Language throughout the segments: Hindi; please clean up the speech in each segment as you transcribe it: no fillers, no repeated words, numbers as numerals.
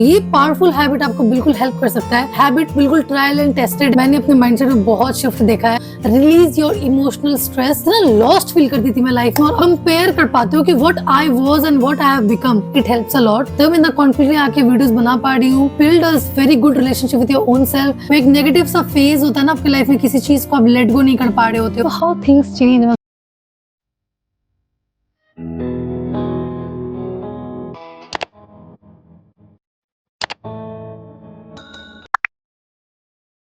ये पावरफुल हैबिट आपको बिल्कुल हेल्प कर सकता है। हैबिट बिल्कुल ट्रायल एंड टेस्टेड, मैंने अपने माइंडसेट में बहुत शिफ्ट देखा है। Release your emotional stress. ना लॉस्ट फील करती थी मैं लाइफ में, और कंपेयर कर पाते हो कि what I was and what I have become. It helps a lot. तो मैं इतना कॉन्फिडेंटली आके वीडियोस बना पा रही हूँ। Build a very good relationship with your own self. एक नेगेटिव सा फेज होता है ना आपकी लाइफ में, किसी चीज को आप लेट गो नहीं कर पा रहे होते हो। How things change.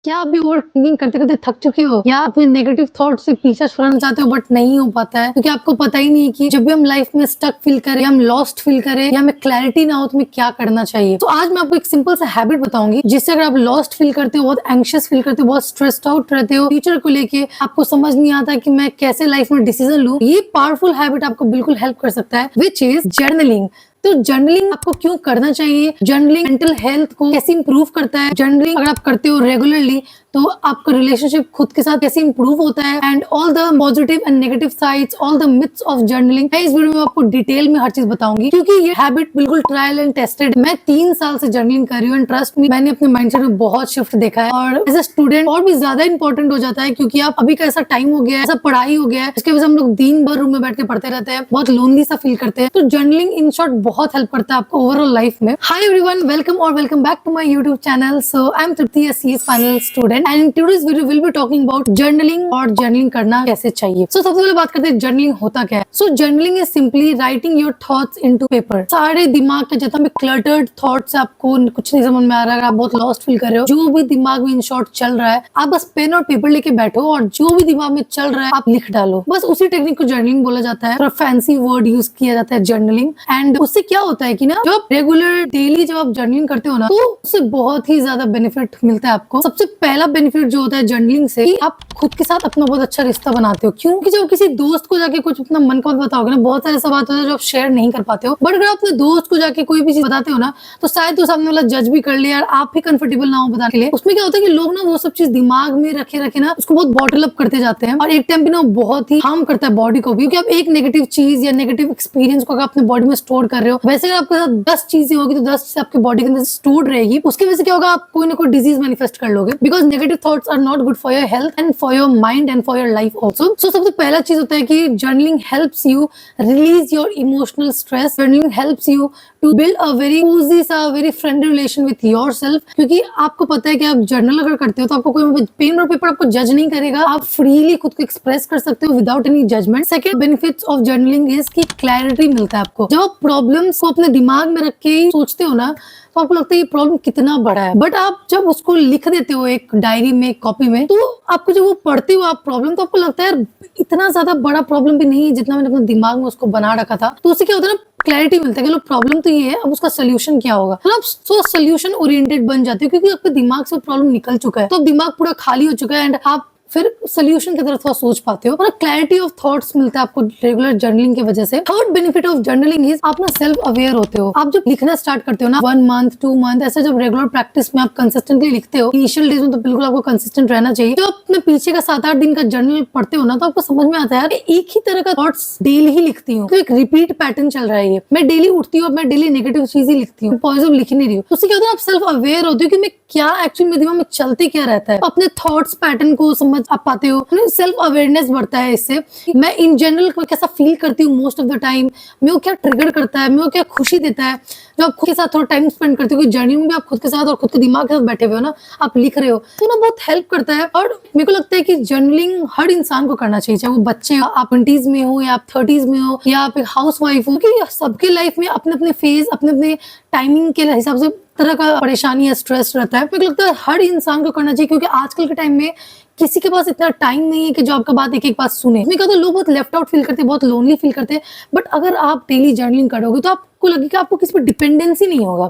क्या आप भी ओवर थिंकिंग करते करते थक चुके हो, या अपने नेगेटिव थॉट से पीछा छुड़ाना चाहते हो बट नहीं हो पाता है, क्योंकि आपको पता ही नहीं कि जब भी हम लाइफ में स्टक फील करें, हम लॉस्ट फील करें, या हमें क्लैरिटी ना हो तो हमें क्या करना चाहिए। तो आज मैं आपको एक सिंपल सा हैबिट बताऊंगी, जिससे अगर आप लॉस्ट फील करते हो, बहुत एंग्शियस फील करते हो, बहुत स्ट्रेस्ड आउट रहते हो, फ्यूचर को लेके आपको समझ नहीं आता कि मैं कैसे लाइफ में डिसीजन लूं, ये पावरफुल हैबिट आपको बिल्कुल हेल्प कर सकता है, विच इज जर्नलिंग। तो जर्नलिंग आपको क्यों करना चाहिए, जर्नलिंग मेंटल हेल्थ को कैसे इंप्रूव करता है, जर्नलिंग अगर आप करते हो रेगुलरली तो आपका रिलेशनशिप खुद के साथ कैसे इंप्रूव होता है, and all the positive and negative sides, all the myths of journaling. मैं इस वीडियो में आपको डिटेल में हर चीज बताऊंगी, क्योंकि ये हैबिट बिल्कुल ट्रायल एंड टेस्टेड। मैं 3 साल से जर्नलिंग कर रही हूँ, एंड ट्रस्ट मी, मैंने अपने माइंडसेट में बहुत शिफ्ट देखा है। और एज अ स्टूडेंट और भी ज्यादा इंपॉर्टेंट हो जाता है, क्योंकि आप अभी का ऐसा टाइम हो गया है, ऐसा पढ़ाई हो गया है, इसके वजह से हम लोग दिन भर रूम में बैठ के पढ़ते रहते हैं, बहुत लोनली सा फील करते हैं। तो जर्नलिंग इन शॉर्ट बहुत हेल्प करता है आपको ओवरऑल लाइफ में। हाय एवरीवन, वेलकम और welcome back to my YouTube channel. So I am Tripti, a CS final student, and in today's video will be talking about journaling और जर्नलिंग करना कैसे चाहिए। सो सबसे पहले बात करते हैं जर्नलिंग होता क्या है। So journaling is simply writing your thoughts into paper. सारे दिमाग के जितना भी क्लटर्ड थॉट्स, आपको कुछ नहीं समझ में आ रहा है, आप बहुत लॉस्ट फील कर रहे हो, जो भी दिमाग में इन शॉर्ट चल रहा है, आप बस पेन और पेपर लेके बैठो और जो भी दिमाग में चल रहा है आप लिख डालो। बस उसी टेक्निक को जर्नलिंग बोला जाता है। फैंसी वर्ड यूज किया जाता है जर्नलिंग। एंड उससे क्या होता है कि ना, जब रेगुलर डेली जब आप जर्नलिंग करते हो ना, तो उससे बहुत ही ज्यादा बेनिफिट मिलता है आपको। सबसे पहला बेनिफिट जो होता है जर्नलिंग से, कि आप खुद के साथ अपना बहुत अच्छा रिश्ता बनाते हो। क्योंकि जब किसी दोस्त को जाके कुछ अपना मन का बताओगे ना, बहुत सारे ऐसा बात होता है जो आप शेयर नहीं कर पाते हो, बट अगर आप अपने दोस्त को जाके कोई भी चीज बताते हो ना, तो शायद तो सामने वाला जज भी कर ले, यार आप भी कंफर्टेबल ना हो बताने के लिए। उसमें क्या होता है कि लोग ना वो सब चीज दिमाग में रखे रखे ना उसको बहुत बॉटल अप करते जाते हैं, और एक टाइम पे ना बहुत ही हार्म करता है बॉडी को भी। क्योंकि आप एक नेगेटिव चीज या नेगेटिव एक्सपीरियंस को अगर अपने बॉडी में स्टोर कर रहे हो, वैसे अगर आपके साथ 10 चीजें होगी तो 10 आपके बॉडी के अंदर स्टोर्ड रहेगी। उसकी वजह से क्या होगा, आप कोई ना कोई डिजीज मैनिफेस्ट कर लोगे, because negative thoughts are not good for your health and for your mind and for your life also. So सबसे पहला चीज होता है कि journaling helps you release your emotional stress. Journaling helps you to build a very cozy सा, very friendly relation with yourself. क्योंकि आपको पता है कि आप जर्नल अगर करते हो तो आपको कोई पेन और पेपर आपको जज नहीं करेगा, आप फ्रीली खुद को एक्सप्रेस कर सकते हो without any judgement. Second benefits of journaling is कि क्लैरिटी मिलता है आपको। जब आप प्रॉब्लम्स को अपने दिमाग में रख के सोचते हो ना, तो आपको लगता है ये प्रॉब्लम कितना बड़ा है, बट आप जब उसको लिख देते हो एक डायरी में, एक कॉपी में, तो आपको जब वो पढ़ते हो आप प्रॉब्लम, तो आपको लगता है यार इतना ज्यादा बड़ा प्रॉब्लम भी नहीं है जितना मैंने अपने दिमाग में उसको बना रखा था। तो उससे क्या होता है ना, क्लैरिटी मिलता है कि लो प्रॉब्लम तो ये है, अब उसका सोल्यूशन क्या होगा। मतलब आप सो सोल्यूशन ओरिएंटेड बन जाते हो, क्योंकि आपके दिमाग से प्रॉब्लम निकल चुका है, तो दिमाग पूरा खाली हो चुका है, एंड आप फिर सोल्यूशन की तरफ थोड़ा सोच पाते हो, और क्लैरिटी ऑफ थॉट्स मिलता है आपको रेगुलर जर्नलिंग की वजह से। Third benefit of journaling is आप ना सेल्फ अवेयर होते हो। आप जब लिखना स्टार्ट करते हो ना, 1 मंथ 2 मंथ ऐसे जब रेगुलर प्रैक्टिस में आप कंसिस्टेंटली लिखते हो, इनिशियल डेज में तो बिल्कुल आपको कंसिस्टेंट रहना चाहिए। तो आप अपने पीछे का 7-8 दिन का जर्नल पढ़ते हो ना, तो आपको समझ में आता है यार एक ही तरह का थॉट्स डेली ही लिखती हूँ, तो एक रिपीट पैटर्न चल रहा है। ये मैं डेली उठती हूँ, मैं डेली नेगेटिव चीज ही लिखती हूँ, पॉजिटिव लिख नहीं रही हूँ। उससे क्या होता है, आप सेल्फ अवेयर होते हो कि मैं क्या एक्चुअली मेरे दिमाग में चलते क्या रहता है, अपने थॉट्स पैटर्न को समझ आप पाते हो, सेल्फ अवेयरनेस बढ़ता है इससे। मैं इन जनरल कैसा फील करती हूँ मोस्ट ऑफ द टाइम, मेरे को क्या ट्रिगर करता है, मेरे को क्या खुशी देता है, जब आप खुद के साथ थोड़ा टाइम स्पेंड करते हो। जर्नी में भी आप खुद के साथ और खुद के दिमाग के साथ बैठे हुए हो ना, आप लिख रहे हो, तो ना बहुत हेल्प करता है। और मेरे को लगता है कि जर्नलिंग हर इंसान को करना चाहिए, चाहे वो बच्चे हो, आप 20s में हो या आप 30s में हो, या आप एक हाउस वाइफ हो, क्योंकि सबके लाइफ में अपने अपने फेज, अपने अपने टाइमिंग के हिसाब से तरह का परेशानी या स्ट्रेस रहता है। मुझे लगता है हर इंसान को करना चाहिए, क्योंकि आजकल के टाइम में किसी के पास इतना टाइम नहीं है कि जो आपका बात एक एक बात सुने। मैं कहता हूँ लोग बहुत लेफ्ट आउट फील करते हैं, बहुत लोनली फील करते हैं, बट अगर आप डेली जर्नलिंग करोगे तो आपको लगेगा आपको किसी पर डिपेंडेंसी नहीं होगा।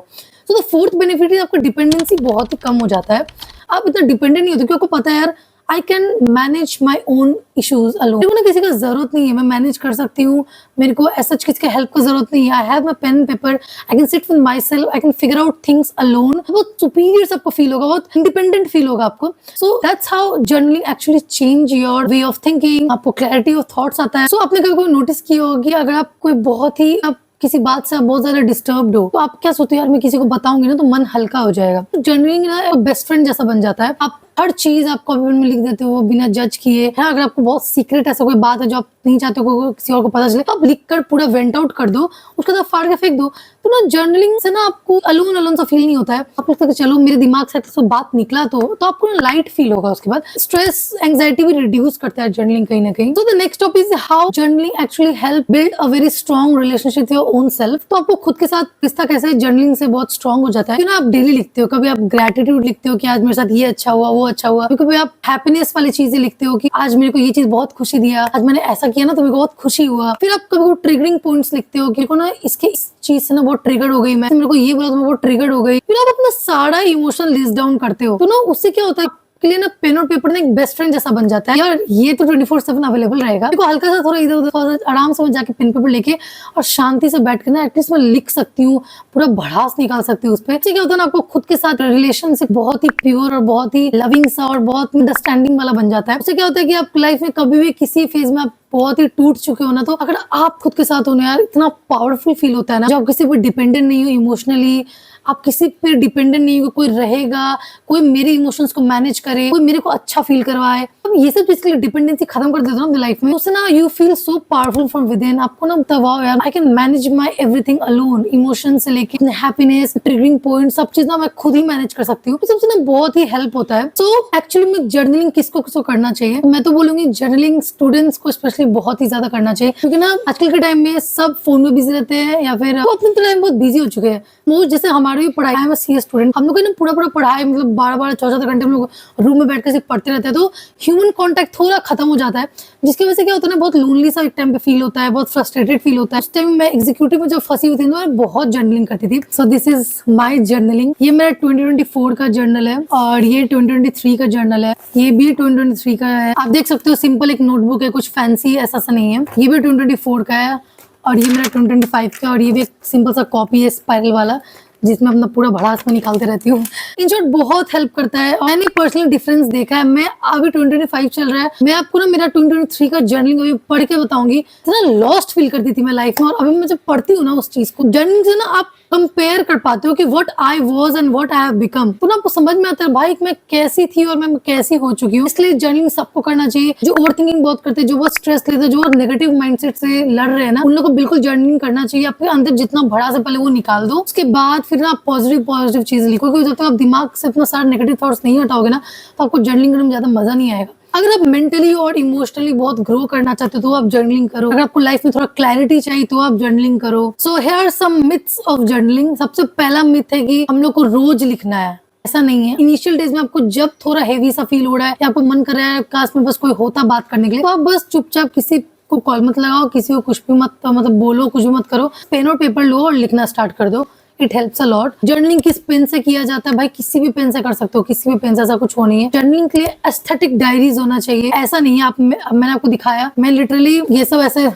सो द फोर्थ बेनिफिट है, आपका डिपेंडेंसी बहुत ही कम हो जाता है। आप इतना डिपेंडेंट नहीं होते, क्योंकि आपको पता है यार I can manage my own issues alone. मेरे को ना किसी का जरूरत नहीं है, मैं मैनेज कर सकती हूँ, मेरे को ऐसा किसी के हेल्प का जरूरत नहीं है। I have my pen paper, I can sit with my self, I can figure out things alone. बहुत सुपीरियर सबको फील होगा, बहुत इंडिपेंडेंट फील होगा आपको। So that's how journaling actually change your way of thinking. आपको क्लैरिटी ऑफ थॉट्स आता है। सो आपने कभी कोई नोटिस किया होगी, अगर आप कोई बहुत ही आप किसी बात से आप बहुत ज्यादा डिस्टर्ब्ड हो, तो आप क्या सोचते हो, यार मैं किसी को बताऊंगी ना तो मन हल्का हो जाएगा। तो जर्नलिंग ना एक बेस्ट फ्रेंड जैसा बन जाता है। आप हर चीज आप कॉपी में लिख देते हो बिना जज किए। है, अगर आपको बहुत सीक्रेट ऐसा कोई बात है जो आप नहीं चाहते हो किसी और को पता चले, तो आप लिख कर पूरा वेंट आउट कर दो, उसके बाद फाड़ के फेंक दो। तो ना जर्नलिंग से ना आपको अलोन अलोन सा फील नहीं होता है। आप लगता है कि चलो मेरे दिमाग से तो बात निकला, तो आपको ना लाइट फील होगा। उसके बाद स्ट्रेस एंजाइटी भी रिड्यूस करता है जर्नलिंग कहीं ना कहीं। तो the next topic is how journaling actually help build a very strong relationship with your own self. तो आपको खुद के साथ रिश्ता कैसे जर्नलिंग से बहुत स्ट्रॉन्ग हो जाता है। ना आप डेली लिखते हो, कभी आप ग्रेटिट्यूड लिखते हो कि आज मेरे साथ ये अच्छा हुआ, वो अच्छा हुआ, कभी आप हैप्पीनेस वाली चीजें लिखते हो कि आज मेरे को ये चीज बहुत खुशी दिया, आज मैंने ऐसा किया ना तो मेरे को बहुत खुशी हुआ। फिर आप कभी ट्रिगरिंग पॉइंट्स लिखते हो कि ना इसके इस चीज से ना बहुत ट्रिगर हो गई, मैं मेरे को ये बोला तो मैं बहुत ट्रिगर हो गई। फिर आप अपना सारा इमोशन लिस्ट डाउन करते हो। तो ना उससे क्या होता है के लिए ना पेन और पेपर ना एक बेस्ट फ्रेंड जैसा बन जाता है। यार ये तो 24/7 अवेलेबल रहेगा, देखो हल्का सा थोड़ा इधर उधर आराम से जाके पेन पेपर लेके और शांति से बैठ के ना एटलीस्ट मैं लिख सकती हूँ, पूरा भड़ास निकाल सकती हूँ उस पर। क्या होता है ना, आपको खुद के साथ रिलेशनशिप बहुत ही प्योर और बहुत ही लविंग सा और बहुत अंडरस्टैंडिंग वाला बन जाता है। उससे क्या होता है कि आप लाइफ में कभी भी किसी फेज में आप बहुत ही टूट चुके हो ना, तो अगर आप खुद के साथ हो ना, यार इतना पावरफुल फील होता है ना, जब आप किसी पर डिपेंडेंट नहीं हो इमोशनली, आप किसी पे डिपेंडेंट नहीं हो, कोई रहेगा, कोई मेरे इमोशंस को मैनेज करे, कोई मेरे को अच्छा फील करवाए। अब ये सब चीज के लिए डिपेंडेंसी खत्म कर देते हो ना लाइफ में, उससे ना you feel so powerful from with in. आपको ना दबाओ यार, I can manage my everything alone, emotion से लेके हैप्पीनेस, ट्रिगरिंग पॉइंट, सब चीज ना मैं खुद ही मैनेज कर सकती हूँ। सबसे ना बहुत ही हेल्प होता है। सो एक्चुअली में जर्नलिंग किसको किसको करना चाहिए, मैं तो बोलूंगी जर्नलिंग स्टूडेंट्स को स्पेशली बहुत ही ज्यादा करना चाहिए, क्योंकि ना आजकल के टाइम में सब फोन में बिजी रहते हैं या फिर वो अपने टाइम बहुत बिजी हो चुके हैं। वो जैसे हमारे भी पढ़ाई में सीए स्टूडेंट, हम लोग ना पूरा पढ़ाई मतलब 12 14 घंटे हम लोग रूम में बैठ कर सिर्फ पढ़ते रहते हैं, तो ह्यूमन कांटेक्ट थोड़ा खत्म हो जाता है, जिसकी वजह से क्या होता है ना, बहुत लोनली सा एक टाइम पे फील होता है, बहुत फ्रस्ट्रेटेड फील होता है। उस टाइम मैं एग्जीक्यूटिव में जब फंसी हुई थी तो मैं बहुत जर्नलिंग करती थी। So this is my journaling. ये मेरा 2024 का जर्नल है और ये 2023 का जर्नल है, ये भी 2023 का है। आप देख सकते हो सिंपल एक नोटबुक है, कुछ फैंसी ऐसा सा नहीं है। ये भी 2024 का है और ये मेरा 2025 का, और ये भी एक सिंपल सा कॉपी है स्पाइरल वाला, जिसमें अपना पूरा भड़ास में निकालते रहती हूँ। इन शॉर्ट बहुत हेल्प करता है। मैंने पर्सनल डिफरेंस देखा है। मैं अभी 2025 चल रहा है, मैं आपको ना मेरा 2023 का जर्नलिंग अभी पढ़ के बताऊंगी। इतना लॉस्ट फील करती थी मैं लाइफ में, और अभी मैं जब पढ़ती हूँ ना उस चीज को, जर्नलिंग से ना आप कंपेयर कर पाते हो कि what I was and what I have become. तो ना आपको समझ में आता है भाई मैं कैसी थी और मैं कैसी हो चुकी हूँ। इसलिए जर्नलिंग सबको करना चाहिए। जो ओवर थिंकिंग बहुत करते हैं, जो बहुत स्ट्रेस लेते हैं, जो नेगेटिव माइंडसेट से लड़ रहे हैं ना, उन लोगों को बिल्कुल जर्नलिंग करना चाहिए। आपके अंदर जितना भड़ा से पहले वो निकाल दो, उसके बाद फिर ना आप पॉजिटिव चीज लिखो, क्योंकि जब तक आप दिमाग से अपना सारा नेगेटिव थॉट्स नहीं हटाओगे ना, तो आपको जर्नलिंग करने में ज्यादा मजा नहीं आएगा। अगर आप मेंटली और इमोशनली बहुत ग्रो करना चाहते हो तो आप जर्नलिंग करो। अगर आपको लाइफ में थोड़ा क्लैरिटी चाहिए तो आप जर्नलिंग करो। So here are some myths of journaling. सबसे पहला मिथ है कि हम लोग को रोज लिखना है। ऐसा नहीं है। इनिशियल डेज में आपको जब थोड़ा हेवी सा फील हो रहा है या आपको मन कर रहा है काश में बस कोई होता बात करने के लिए, तो आप बस चुपचाप किसी को कॉल मत लगाओ, किसी को कुछ भी मत मतलब बोलो, कुछ भी मत करो। पेन और पेपर लो और लिखना स्टार्ट कर दो। It helps a lot. Journaling किस पेन से किया जाता है भाई, किसी भी पेन से कर सकते हो, किसी भी पेन से, ऐसा कुछ हो नहीं है। जर्नलिंग के लिए एस्थेटिक डायरीज होना चाहिए। ऐसा नहीं है मैंने आपको दिखाया, मैं लिटरली ये सब ऐसे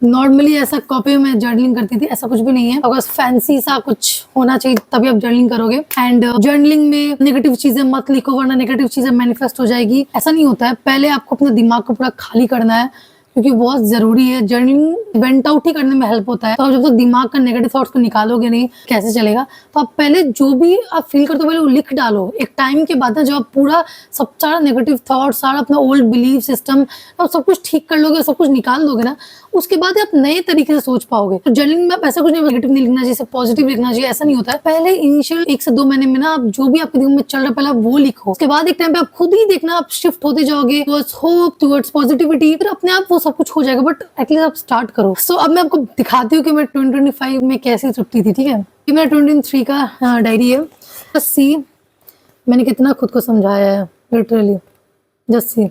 नॉर्मली ऐसा कॉपी में जर्नलिंग करती थी, ऐसा कुछ भी नहीं है। अगर फैंसी सा कुछ होना चाहिए तभी आप जर्नलिंग करोगे। एंड जर्नलिंग में नेगेटिव चीजें मत लिखो, वरना नेगेटिव चीजें मैनिफेस्ट हो जाएगी। ऐसा नहीं होता है। पहले आपको अपने दिमाग को पूरा खाली करना है, क्योंकि बहुत जरूरी है। जर्नलिंग वेंट आउट ही करने में हेल्प होता है। तो आप जब तक दिमाग का नेगेटिव थॉट्स को निकालोगे नहीं, कैसे चलेगा। तो आप पहले जो भी आप फील करते हो पहले वो लिख डालो। एक टाइम के बाद ना जब आप पूरा सब सारा नेगेटिव थॉट, सारा अपना ओल्ड बिलीफ सिस्टम सब कुछ ठीक कर लोगे, सब कुछ निकाल दोगे ना, उसके बाद आप नए तरीके से सोच पाओगे। तो जर्नलिंग में आप ऐसा कुछ नहीं, नेगेटिव नहीं लिखना चाहिए, पॉजिटिव लिखना चाहिए, ऐसा नहीं होता है। पहले इनिशियल 1 से 2 महीने में ना आप जो भी आपके दिमाग में चल रहा है पहले वो लिखो। उसके बाद एक टाइम पे आप खुद ही देखना, आप शिफ्ट होते जाओगे टुवर्ड्स होप, टुवर्ड्स पॉजिटिविटी, फिर अपने आप वो सब कुछ हो जाएगा। बट एटलीस्ट आप स्टार्ट करो। सो अब मैं आपको दिखाती हूँ कि मैं 2025 में कैसी तृप्ति थी। ठीक है, ये मेरा 2023 का डायरी है। जस्ट सी मैंने कितना खुद को समझाया है, लिटरली जस्ट सी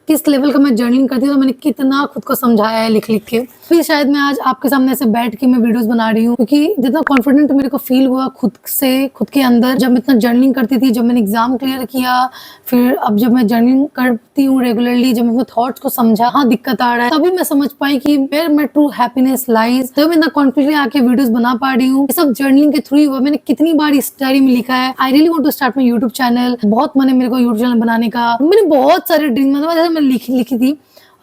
किस लेवल का मैं जर्नलिंग करती हूँ, तो मैंने कितना खुद को समझाया है लिख लिख के। फिर शायद मैं आज आपके सामने ऐसे बैठ के मैं वीडियोस बना रही हूँ, क्योंकि जितना कॉन्फिडेंट मेरे को फील हुआ खुद से, खुद के अंदर, जब मैं इतना जर्नलिंग करती थी, जब मैंने एग्जाम क्लियर किया, फिर अब जब मैं जर्नलिंग करती हूँ रेगुलरली, जब मैं अपने थॉट्स को समझा, हाँ दिक्कत आ रहा है, तभी मैं समझ पाई कि where my true happiness lies. तब मैं इतना कॉन्फिडेंटली आके वीडियोस बना पा रही हूँ। सब जर्नलिंग के थ्रू हुआ। मैंने कितनी बार इस डायरी में लिखा है, I really want to start my YouTube channel. बहुत मन है मेरे को यूट्यूब चैनल बनाने का। मैंने बहुत सारे ड्रीम मतलब मैं लिखी थी,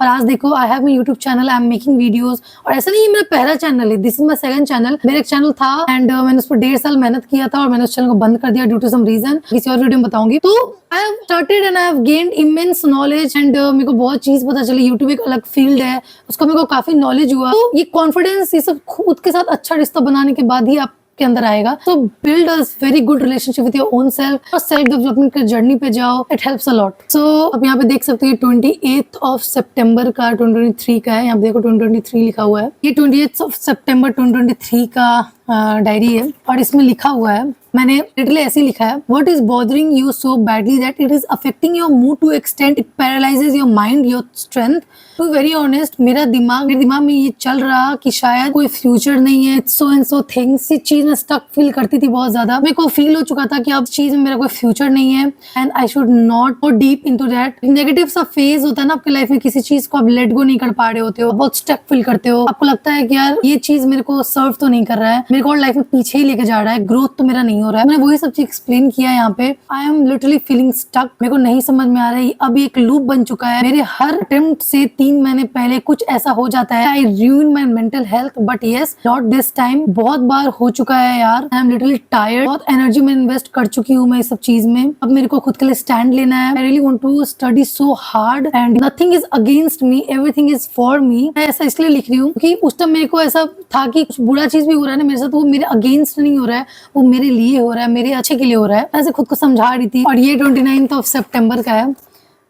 और आज देखो I have my YouTube channel, I am making videos. और ऐसा नहीं है मेरा पहला चैनल है, this is my second channel. मेरा एक चैनल था एंड मैंने उस पर 1.5 साल मेहनत किया था और मैंने उस चैनल को बंद कर दिया ड्यू टू सम रीजन, किसी और वीडियो में बताऊंगी। तो I have started and I have gained immense knowledge and मेरे को बहुत चीज पता चली। यूट्यूब एक अलग फील्ड है, उसका मेरे को काफी नॉलेज हुआ। तो ये कॉन्फिडेंस, ये सब खुद के साथ अच्छा रिश्ता बनाने के बाद ही आप के अंदर आएगा। तो build a very good relationship with your own self और सेल्फ डेवलपमेंट के जर्नी पे जाओ, इट हेल्प्स अ लॉट। सो अब यहाँ पे देख सकते हैं 28 सितंबर का 2023 का है। यहाँ पे देखो 2023 लिखा हुआ है। ये 28 सितंबर 2023 का डायरी है और इसमें लिखा हुआ है, मैंने लिटरली ऐसे ही लिखा है, what is bothering you so badly that it is affecting your mood to extend it paralyses your mind your strength. To very honest, मेरे दिमाग में ये चल रहा कि शायद कोई फ्यूचर नहीं है, सो एंड सो थिंग्स। इस चीज में स्टक फील करती थी बहुत ज्यादा। मेरे को फील हो चुका था कि अब चीज में मेरा कोई फ्यूचर नहीं है and I should not go deep into that. Negative सा फेज होता है ना आपकी लाइफ में, किसी चीज को आप लेट गो नहीं कर पा रहे होते हो, बहुत स्टक फील करते हो, आपको लगता है कि यार ये चीज मेरे को सर्व तो नहीं कर रहा है, मेरे को लाइफ में पीछे ही लेके जा रहा है, ग्रोथ तो मेरा नहीं हो रहा है। मैंने वही सब चीज एक्सप्लेन किया यहाँ पे। I am literally feeling stuck, मेरे को नहीं समझ में आ रहा है। अब एक लूप बन चुका है। मेरे हर अटेम्प्ट से 3 महीने पहले कुछ ऐसा हो जाता है। आई ruin my mental health but yes not this time. बहुत बार हो चुका है यार। आई एम लिटरली टायर्ड, बहुत एनर्जी में इन्वेस्ट कर चुकी हूँ मैं इस सब चीज में। अब मेरे को खुद के लिए स्टैंड लेना है। I really want to study so hard and nothing is against me, everything is for me. मैं ऐसा इसलिए लिख रही हूँ क्योंकि उस टाइम मेरे को ऐसा था कि कुछ बुरा चीज भी हो रहा है ना मेरे साथ, वो मेरे अगेंस्ट नहीं हो रहा है, वो मेरे लिए हो रहा है, मेरे अच्छे के लिए हो रहा है। ऐसे खुद को समझा रही थी। और ये 29 सितंबर का है,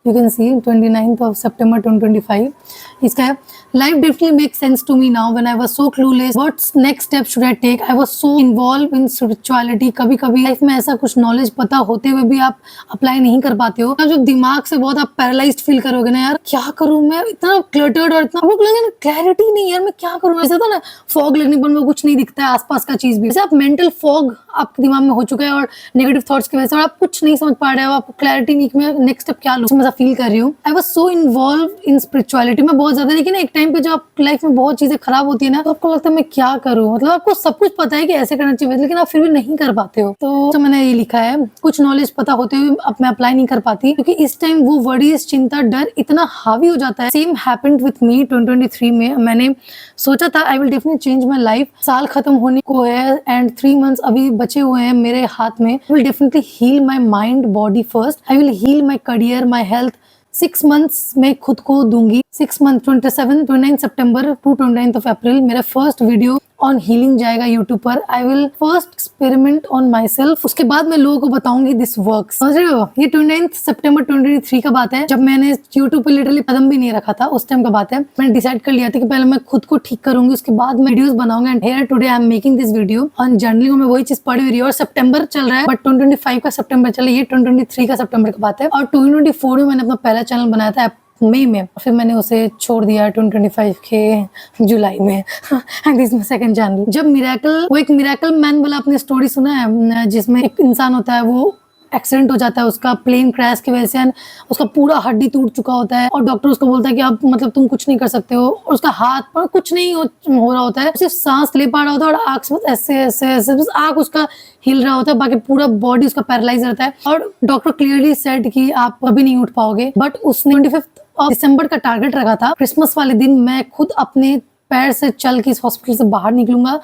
यू कैन सी 29 सितंबर 2025 इसका है। Life definitely makes sense to me now when I was so clueless. What next step should I take? I was so involved in spirituality. कभी कभी लाइफ में ऐसा कुछ नॉलेज पता होते हुए भी आप अप्लाई नहीं कर पाते हो। जब दिमाग से बहुत आप पैरालाइज्ड फील करोगे ना, यार क्या करूं मैं, इतना क्लटर्ड और इतना आपको लगेगा ना क्लैरिटी नहीं, यार मैं क्या करूं। ऐसा था ना फॉग लगने पर में कुछ नहीं दिखता है आसपास का चीज भी। जैसे आप मेंटल फॉग आपके दिमाग में हो चुका है और नेगेटिव थॉट्स की वजह से, और आप कुछ नहीं समझ पा रहे हो, आपको क्लैरिटी नहीं कि मैं नेक्स्ट स्टेप क्या लूं। मैं फील कर रही हूँ। I was so involve in spirituality में बहुत ज्यादा। लेकिन एक टाइम पे जब आप लाइफ में बहुत चीजें खराब होती है ना, तो आपको लगता है मैं क्या करूं। मतलब आपको सब कुछ पता है कि ऐसे करना चाहिए, लेकिन आप फिर भी नहीं कर पाते हो। तो मैंने ये लिखा है, कुछ नॉलेज पता होते हुए अब मैं अप्लाई नहीं कर पाती क्योंकि इस टाइम वो वरीज, चिंता, डर इतना हावी हो जाता है। सेम हैपेंड विथ मी 2023 में। मैंने सोचा था आई will definitely change my life. साल खत्म होने को है एंड 3 मंथ्स अभी बचे हुए हैं मेरे हाथ में। I will definitely heal my mind body first. I will heal my career, my health. 6 months में खुद को दूंगी। 6 मंथ 29 सितंबर टू 29 अप्रैल मेरा फर्स्ट वीडियो ऑन हीलिंग जाएगा यूट्यूब पर। I will first experiment on my self, उसके बाद मैं लोगों को बताऊंगी दिस वर्क्स। समझ रहे हो? ये 29 सितंबर 2023 का बात है, जब मैंने यूट्यूब पर लिटरली कदम भी नहीं रखा था, उस टाइम का बात है। मैंने डिसाइड कर लिया था कि पहले मैं खुद को ठीक करूंगी, उसके बाद मैं वीडियोस बनाऊंगा। And here today I am making this video on journaling में वही चीज पड़ी हुई है। और सितंबर चल रहा है बट 2025 का सितंबर चल रहा है, ये 2023 का सितंबर का बात है। और 2024 में मैंने अपना पहला चैनल बनाया था मई में, फिर मैंने उसे छोड़ दिया 2025 के जुलाई में। And this my second channel. जब मिरेकल, वो एक मिरेकल मैन वाला आपने स्टोरी सुना है, जिसमें एक इंसान होता है, वो एक्सीडेंट हो जाता है उसका प्लेन क्रैश की वजह से, एंड उसका पूरा हड्डी टूट चुका होता है और डॉक्टर उसको बोलता है कि आप मतलब तुम कुछ नहीं कर सकते हो। और उसका हाथ पर कुछ नहीं हो रहा होता है, सिर्फ सांस ले पा रहा होता है और आँख से बस ऐसे ऐसे ऐसे बस आँख उसका हिल रहा होता है, बाकी पूरा बॉडी उसका पैरालाइज रहता है। और डॉक्टर क्लियरली सेड कि आप कभी नहीं उठ पाओगे। बट उसने 25 दिसंबर का टारगेट रखा था, क्रिसमस वाले दिन मैं खुद अपने पैर से चल के इस हॉस्पिटल से बाहर निकलूंगा।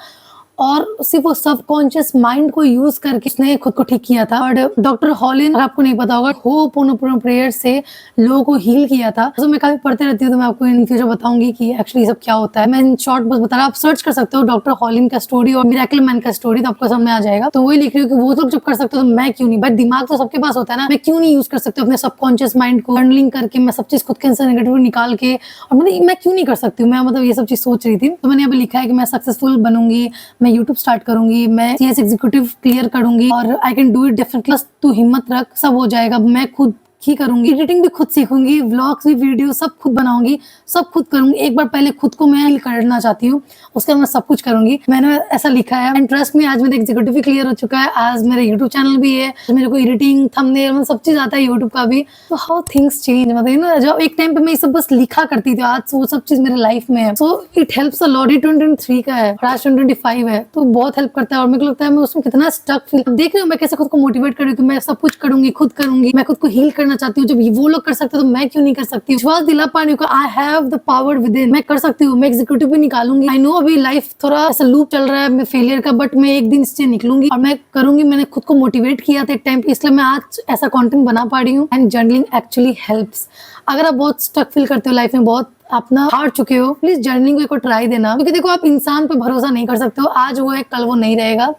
और सिर्फ वो सबकॉन्शियस माइंड को यूज करके उसने खुद को ठीक किया था। और डॉक्टर हॉलिन, आपको नहीं पता होगा, होपोनोपोनो प्रेयर से लोगों को हील किया था। तो मैं काफी पढ़ते रहती हूँ, तो मैं आपको इन फ्यूचर बताऊंगी कि एक्चुअली सब क्या होता है। मैं इन शॉर्ट बस बता रहा, आप सर्च कर सकते हो डॉक्टर हॉलिन का स्टोरी और मिरेकल मैन का स्टोरी, तो आपको सामने आ जाएगा। तो वही लिख रही हूँ कि वो लोग जब कर सकते हो तो मैं क्यों नहीं। बट दिमाग तो सबके पास होता है ना, मैं क्यों नहीं यूज कर सकती अपने सबकॉन्शियस माइंड को जर्नलिंग करके, मैं सब चीज खुद के अंदर नेगेटिव निकाल के, और मैं क्यों नहीं कर सकती हूँ। मैं मतलब ये सब चीज सोच रही थी। तो मैंने यहाँ पे लिखा है कि मैं सक्सेसफुल बनूंगी, मैं यूट्यूब स्टार्ट करूंगी, मैं सीएस एग्जीक्यूटिव क्लियर करूंगी और I can do it definitely. तू हिम्मत रख, सब हो जाएगा। मैं खुद ही करूंगी, एडिटिंग भी खुद सीखूंगी, व्लॉग्स भी, वीडियो सब खुद बनाऊंगी, सब खुद करूंगी। एक बार पहले खुद को मैं हील करना चाहती हूँ, उसके बाद मैं सब कुछ करूंगी। मैंने ऐसा लिखा है। एंड ट्रस्ट में आज मेरा एग्जीक्यूटिव भी क्लियर हो चुका है, आज मेरा यूट्यूब चैनल भी है, मेरे को एडिटिंग, थंबनेल, सब चीज आता है यूट्यूब का भी। तो हाउ थिंग्स चेंज, मतलब ना, जब एक टाइम पे मैं ये सब बस लिखा करती थी, आज वो सब चीज मेरे लाइफ में है। So it helps a lot. 2023 का है और आज 2025 है, तो बहुत हेल्प करता है। और मेरे को लगता है मैं उसमें कितना स्टक फील देख रही हूँ, मैं कैसे खुद को मोटिवेट कर रही हूँ कि मैं सब कुछ करूंगी, खुद करूंगी, मैं खुद को हील करना करना चाहती हूँ, जब वो लोग कर सकते हैं तो मैं क्यों नहीं कर सकती। विश्वास दिला पा रही हूँ, I have the power with in, मैं कर सकती हूँ, मैं एग्जीक्यूटिव भी निकालूंगी। आई नो अभी लाइफ थोड़ा ऐसा लूप चल रहा है मैं फेलियर का, बट मैं एक दिन इससे निकलूंगी और मैं करूंगी। मैंने खुद को मोटिवेट किया था एक टाइम पे, इसलिए मैं आज ऐसा कंटेंट बना पा रही हूँ। And journaling actually helps. अगर आप बहुत स्टक फील करते हो लाइफ में, बहुत आप ना हार चुके हो, प्लीज जर्नलिंग को एक बार ट्राई देना। क्योंकि देखो, आप इंसान पे भरोसा नहीं कर सकते हो, आज वो है कल वो नहीं रहेगा,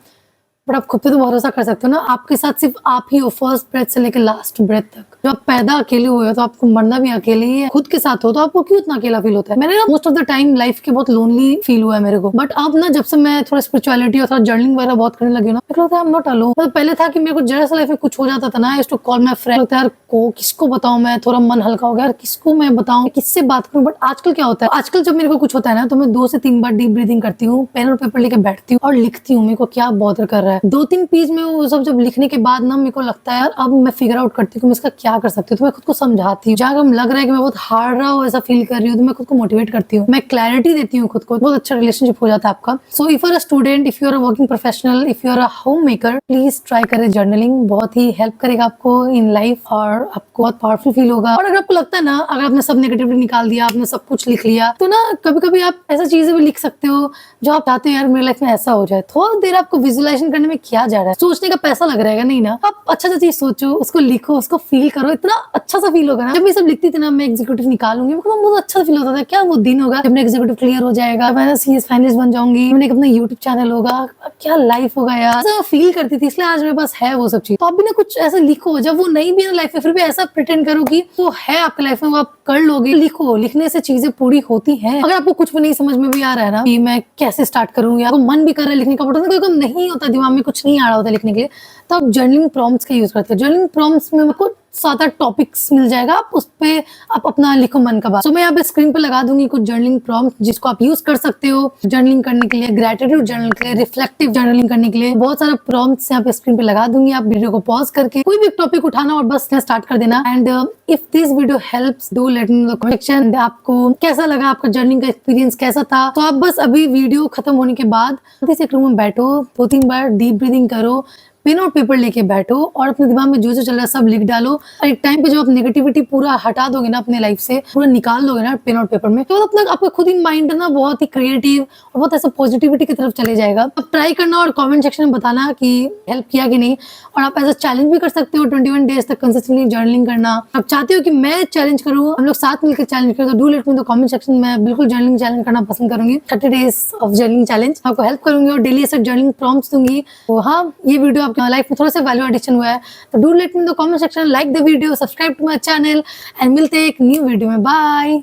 बट आप खुद पे तो भरोसा कर सकते हो ना। आपके साथ सिर्फ आप ही हो, फर्स्ट ब्रेथ से लेकर लास्ट ब्रेथ तक। जब आप पैदा अकेले हुए हो तो आपको मरना भी अकेले ही है। खुद के साथ हो तो आपको क्यों इतना अकेला फील होता है। मैंने ना most of the time life के बहुत लोनली फील हुआ है मेरे को, बट अब ना जब से मैं थोड़ा स्पिरिचुअलिटी और थोड़ा जर्नलिंग वगैरह बहुत करने लगी ना, मेरे को लगता है आई एम नॉट अलोन। मतलब पहले था कि मेरे को जरा सा लाइफ में कुछ हो जाता था ना, आई टू कॉल माय फ्रेंड, यार को किसको बताऊं, मैं थोड़ा मन हल्का हो गया यार, किसको मैं बताऊं, किससे बात करूं। बट आजकल क्या होता है, आजकल जब मेरे को कुछ होता है ना तो मैं 2 से 3 बार डीप ब्रीदिंग करती हूँ, पेन और पेपर लेके बैठती हूँ और लिखती हूँ मेरे को क्या बॉदर कर रहा है। 2-3 पेज में वो सब जब लिखने के बाद ना मेरे को लगता है यार अब मैं फिगर आउट करती हूँ कि मैं इसका क्या कर सकती हूँ। तो मैं खुद को समझाती हूँ, जहाँ लग रहा है कि मैं बहुत हार रहा हूँ, ऐसा फील कर रही हूँ, तो मैं खुद को मोटिवेट करती हूँ, मैं क्लैरिटी देती हूँ खुद को। बहुत अच्छा रिलेशनशिप हो जाता है आपका। So if you are a student, if you are a working professional, if you are a home maker, please try करें जर्नलिंग। बहुत ही हेल्प करेगा आपको इन लाइफ और आपको बहुत पावरफुल फील होगा। और अगर आपको लगता है ना, अगर आपने सब नेगेटिविटी निकाल दिया, आपने सब कुछ लिख लिया, तो ना कभी कभी आप ऐसा चीजें भी लिख सकते हो जो आप चाहते हो यार मेरी लाइफ में ऐसा हो जाए। थोड़ा देर आपको विजुअलाइजेशन करने में क्या जा रहा है, सोचने का पैसा लग रहेगा नहीं ना। आप अच्छा सा चीज सोचो, उसको लिखो, उसको फील करो, इतना अच्छा सा फील होगा ना। जब मैं सब लिखती थी ना, मैं एग्जीक्यूटिव निकालूंगी, मेरे को बहुत अच्छा फील होता था। क्या वो दिन होगा जब मैं एग्जीक्यूटिव क्लियर हो जाएगा, मैं सीएस फाइनलिस्ट बन जाऊंगी, मैंने अपना यूट्यूब चैनल होगा, क्या लाइफ होगा यार, ऐसा फील करती थी। इसलिए आज मेरे पास है वो सब चीज। तो आप भी ना कुछ ऐसा लिखो, जब वो नहीं भी है लाइफ में, फिर भी ऐसा प्रिटेंड करो कि वो है आपकी लाइफ में, वो आप कर लोगे। लिखो, लिखने से चीजें पूरी होती हैं। अगर आपको कुछ भी नहीं समझ में भी आ रहा है ना कि मैं कैसे स्टार्ट करूँ, या आपको मन भी कर रहा है लिखने का, बट कोई काम नहीं होता, दिमाग में कुछ नहीं आ रहा होता लिखने के लिए, तो आप जर्नलिंग प्रॉम्प्ट्स का यूज करते हो। जर्नलिंग प्रॉम्प्ट्स में आपको 7-8 टॉपिक्स मिल जाएगा, आप उस पे आप अपना लिखो मन का बात। तो मैं यहाँ पे स्क्रीन पे लगा दूंगी कुछ जर्नलिंग प्रॉम्प्ट्स जिसको आप यूज कर सकते हो जर्नलिंग करने के लिए, ग्रेटिट्यूड जर्नल के लिए, रिफ्लेक्टिव जर्नलिंग करने के लिए। बहुत सारा प्रॉम्प्ट्स यहाँ पे स्क्रीन पे लगा दूंगी। आप वीडियो को पॉज करके कोई भी टॉपिक उठाना और बस स्टार्ट कर देना। And if this video helps, do let me know in the comment section आपको कैसा लगा, आपका जर्नलिंग का एक्सपीरियंस कैसा था। तो आप बस अभी वीडियो खत्म होने के बाद एक रूम में बैठो, 2-3 बार डीप ब्रीदिंग करो, पेन और पेपर लेके बैठो और अपने दिमाग में जो जो चल रहा है सब लिख डालो। और एक टाइम पे जब आप नेगेटिविटी पूरा हटा दोगे ना अपने लाइफ से, पूरा निकाल दोगे ना पेन और पेपर में, तो अपना आपका खुद ही माइंड ना बहुत ही क्रिएटिव और बहुत ऐसा पॉजिटिविटी की तरफ चले जाएगा। अब ट्राई करना और कमेंट सेक्शन में बताना कि हेल्प किया कि नहीं। और आप ऐसा चैलेंज भी कर सकते हो 21 डेज तक कंसिस्टेंटली जर्नलिंग करना। आप चाहते हो कि मैं चैलेंज करूँ, हम लोग साथ मिलकर चैलेंज करें, तो do let me in the comment section. मैं बिल्कुल जर्नलिंग चैलेंज करना पसंद करूंगी। 30 डेज ऑफ जर्नलिंग चैलेंज आपको हेल्प करूंगी और डेली ऐसे जर्नलिंग प्रॉम्प्ट्स दूंगी। तो हाँ, ये वीडियो आपकी लाइफ में थोड़ा सा वैल्यू एडिशन हुआ है, तो do let me in the comment section, like the video, subscribe to my channel and मिलते हैं एक न्यू वीडियो में। बाय।